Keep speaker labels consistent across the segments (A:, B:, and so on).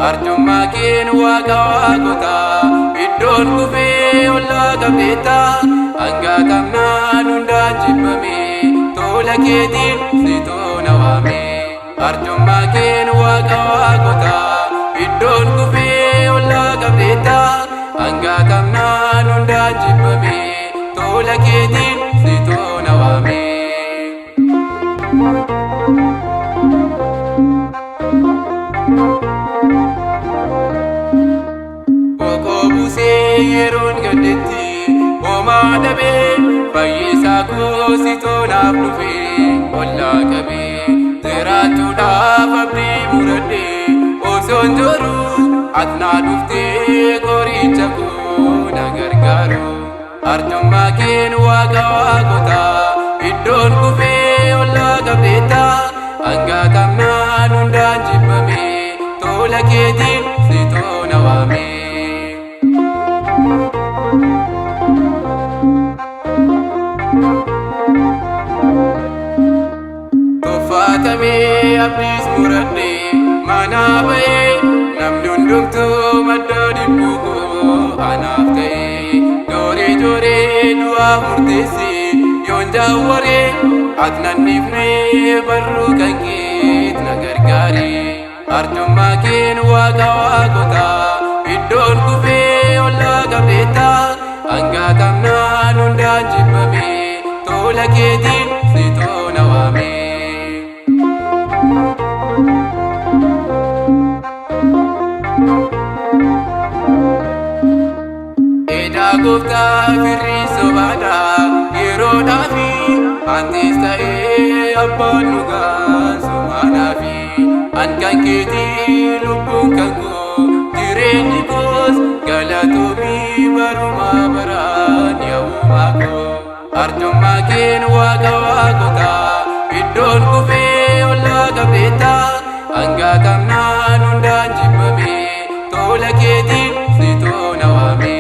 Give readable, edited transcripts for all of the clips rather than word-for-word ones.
A: Arjummaa keen waaqa waaqotaa iddoon kufee ollaa qabdeettaa hangaa qabnaan hundaan jibbamee tola keetiin siitoo na waamee. Arjummaa keen waaqa waaqotaa iddoon kufee ollaa qabdeettaa hangaa qabnaan hundaan jibbamee tola keetiin siitoo na waamee. Yeroon gaddeetti homaa dhabee fayyisaa koo siitoo naaf dhufee ollaa qabee jiraatuudhaaf abdii muradhee osoon jiruu ati naa dhuftee qoricha koo na gargaaru. Arjummaa keen waaqa waaqotaa iddoon kufee ollaa qabdeettaa hangaa qabnaan hundaan jibbamee tola keetiin siitoo na waamee. Tuffatamee abdiis muradhee manaa ba'ee namni hundumtuu madda dhibbuu koo anaaf ta'ee jooree jooree du'aa murteessee yoon jaawwaree ati nan dhiifnee barruu kan keet na gargaaree. Arjummaa keen waaqa waaqotaa iddoon kufee ollaa qabdeettaa hangaa qabnaan hundaan jibbamee tola keetiin siitoo na waamee. Edaa gooftaa firrii sobaadhaa yeroodhaafi antis ta'ee abbaan dhugaa sumaadhaafi hanqan keetii lubbuun kan koo jireenyi koos galatoomii barumaa baraan yaa'umaa koo. Arjummaa keen waaqa waaqotaa iddoon kufee ollaa qabdeettaa hangaa qabnaan hundaan jibbamee tola keetiin siitoo na waamee.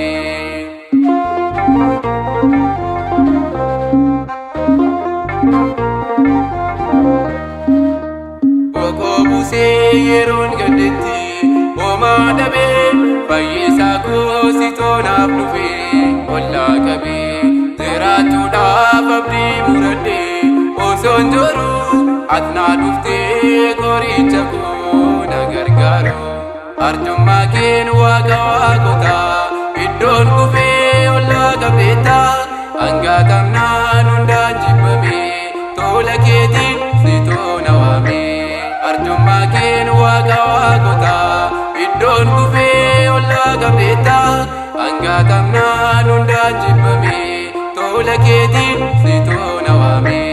A: Kokoo buusee yeroon gaddeetti homaa dhabee fayyisaa koo siitoo naaf dhufee ollaa qabee jiraatuudhaaf abdii muradhee osoon jiruu ati naa dhuftee qoricha koo na gargaaru. Arjummaa keen waaqa waaqotaa iddoon kufee ollaa qabdeettaa hangaa qabnaan hundaan jibbamee tola keetiin siitoo na waamee. Arjummaa keen waaqa waaqotaa iddoon kufee ollaa qabdeettaa hangaa qabnaan hundaan jibbamee tola keetiin siitoo na waamee.